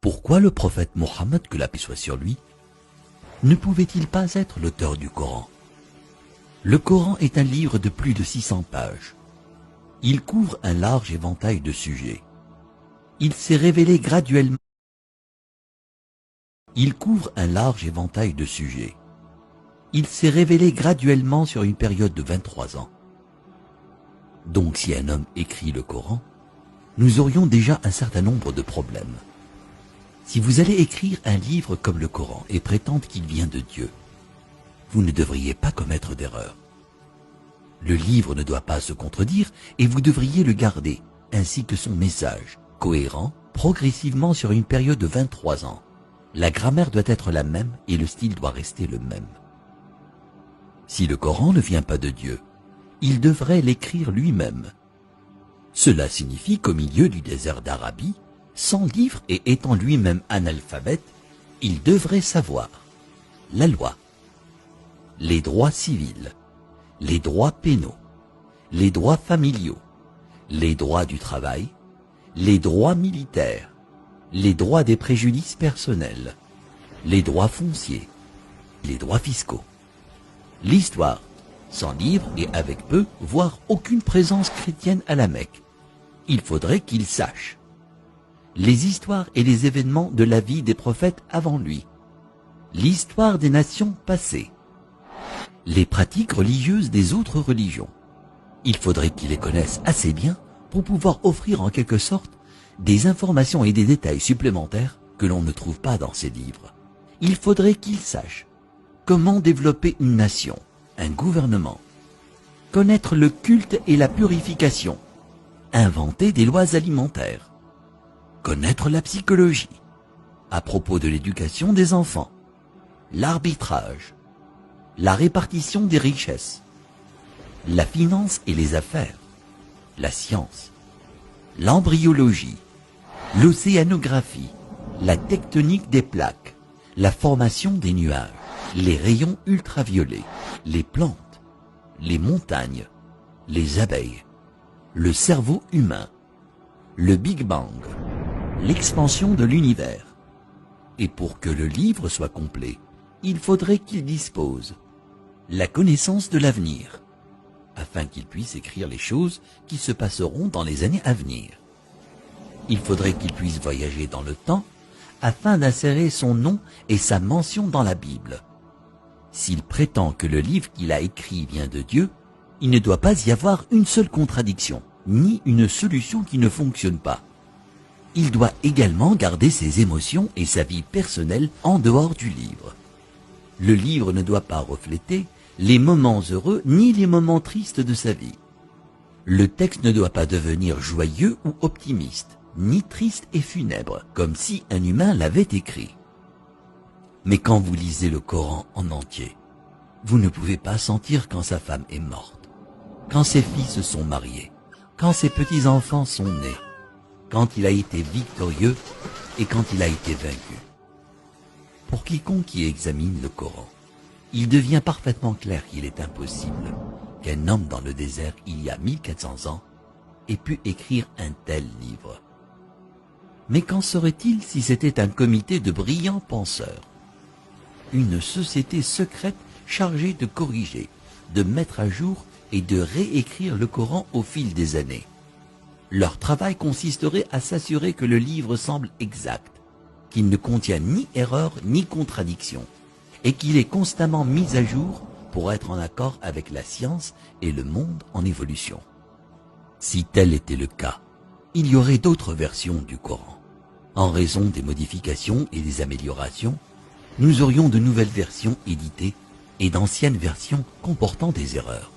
Pourquoi le prophète Mohammed, que la paix soit sur lui, ne pouvait-il pas être l'auteur du Coran? Le Coran est un livre de plus de 600 pages. Il couvre un large éventail de sujets. Il s'est révélé graduellement. Il couvre un large éventail de sujets. Il s'est révélé graduellement sur une période de 23 ans. Donc si un homme écrit le Coran, nous aurions déjà un certain nombre de problèmes. Si vous allez écrire un livre comme le Coran et prétendre qu'il vient de Dieu, vous ne devriez pas commettre d'erreur. Le livre ne doit pas se contredire et vous devriez le garder, ainsi que son message, cohérent, progressivement sur une période de 23 ans. La grammaire doit être la même et le style doit rester le même. Si le Coran ne vient pas de Dieu, il devrait l'écrire lui-même. Cela signifie qu'au milieu du désert d'Arabie, sans livre et étant lui-même analphabète, il devrait savoir la loi, les droits civils, les droits pénaux, les droits familiaux, les droits du travail, les droits militaires, les droits des préjudices personnels, les droits fonciers, les droits fiscaux. L'histoire, sans livre et avec peu, voire aucune présence chrétienne à la Mecque. Il faudrait qu'il sache les histoires et les événements de la vie des prophètes avant lui, l'histoire des nations passées, les pratiques religieuses des autres religions. Il faudrait qu'il les connaisse assez bien pour pouvoir offrir en quelque sorte des informations et des détails supplémentaires que l'on ne trouve pas dans ces livres. Il faudrait qu'il sache comment développer une nation, un gouvernement, connaître le culte et la purification, inventer des lois alimentaires, connaître la psychologie, à propos de l'éducation des enfants, l'arbitrage, la répartition des richesses, la finance et les affaires, la science, l'embryologie, l'océanographie, la tectonique des plaques, la formation des nuages, les rayons ultraviolets, les plantes, les montagnes, les abeilles, le cerveau humain, le Big Bang, l'expansion de l'univers. Et pour que le livre soit complet, il faudrait qu'il dispose la connaissance de l'avenir, afin qu'il puisse écrire les choses qui se passeront dans les années à venir. Il faudrait qu'il puisse voyager dans le temps, afin d'insérer son nom et sa mention dans la Bible. S'il prétend que le livre qu'il a écrit vient de Dieu, il ne doit pas y avoir une seule contradiction, ni une solution qui ne fonctionne pas. Il doit également garder ses émotions et sa vie personnelle en dehors du livre. Le livre ne doit pas refléter les moments heureux ni les moments tristes de sa vie. Le texte ne doit pas devenir joyeux ou optimiste, ni triste et funèbre, comme si un humain l'avait écrit. Mais quand vous lisez le Coran en entier, vous ne pouvez pas sentir quand sa femme est morte, quand ses filles se sont mariées, quand ses petits-enfants sont nés, quand il a été victorieux et quand il a été vaincu. Pour quiconque qui examine le Coran, il devient parfaitement clair qu'il est impossible qu'un homme dans le désert il y a 1400 ans ait pu écrire un tel livre. Mais qu'en serait-il si c'était un comité de brillants penseurs, une société secrète chargée de corriger, de mettre à jour et de réécrire le Coran au fil des années? Leur travail consisterait à s'assurer que le livre semble exact, qu'il ne contient ni erreur ni contradiction, et qu'il est constamment mis à jour pour être en accord avec la science et le monde en évolution. Si tel était le cas, il y aurait d'autres versions du Coran. En raison des modifications et des améliorations, nous aurions de nouvelles versions éditées et d'anciennes versions comportant des erreurs.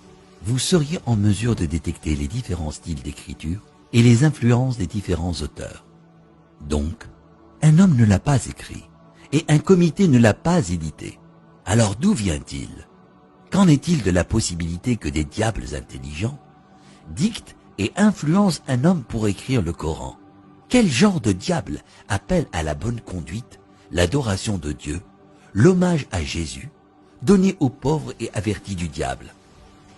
Vous seriez en mesure de détecter les différents styles d'écriture et les influences des différents auteurs. Donc, un homme ne l'a pas écrit, et un comité ne l'a pas édité. Alors d'où vient-il? Qu'en est-il de la possibilité que des diables intelligents dictent et influencent un homme pour écrire le Coran? Quel genre de diable appelle à la bonne conduite, l'adoration de Dieu, l'hommage à Jésus, donné aux pauvres et avertis du diable?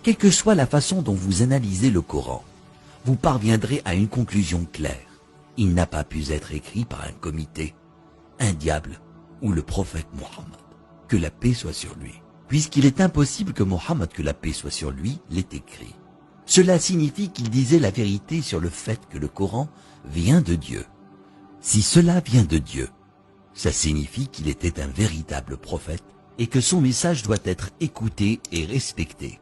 Quelle que soit la façon dont vous analysez le Coran, vous parviendrez à une conclusion claire. Il n'a pas pu être écrit par un comité, un diable ou le prophète Mohammed, que la paix soit sur lui. Puisqu'il est impossible que Mohammed, que la paix soit sur lui, l'ait écrit. Cela signifie qu'il disait la vérité sur le fait que le Coran vient de Dieu. Si cela vient de Dieu, ça signifie qu'il était un véritable prophète et que son message doit être écouté et respecté.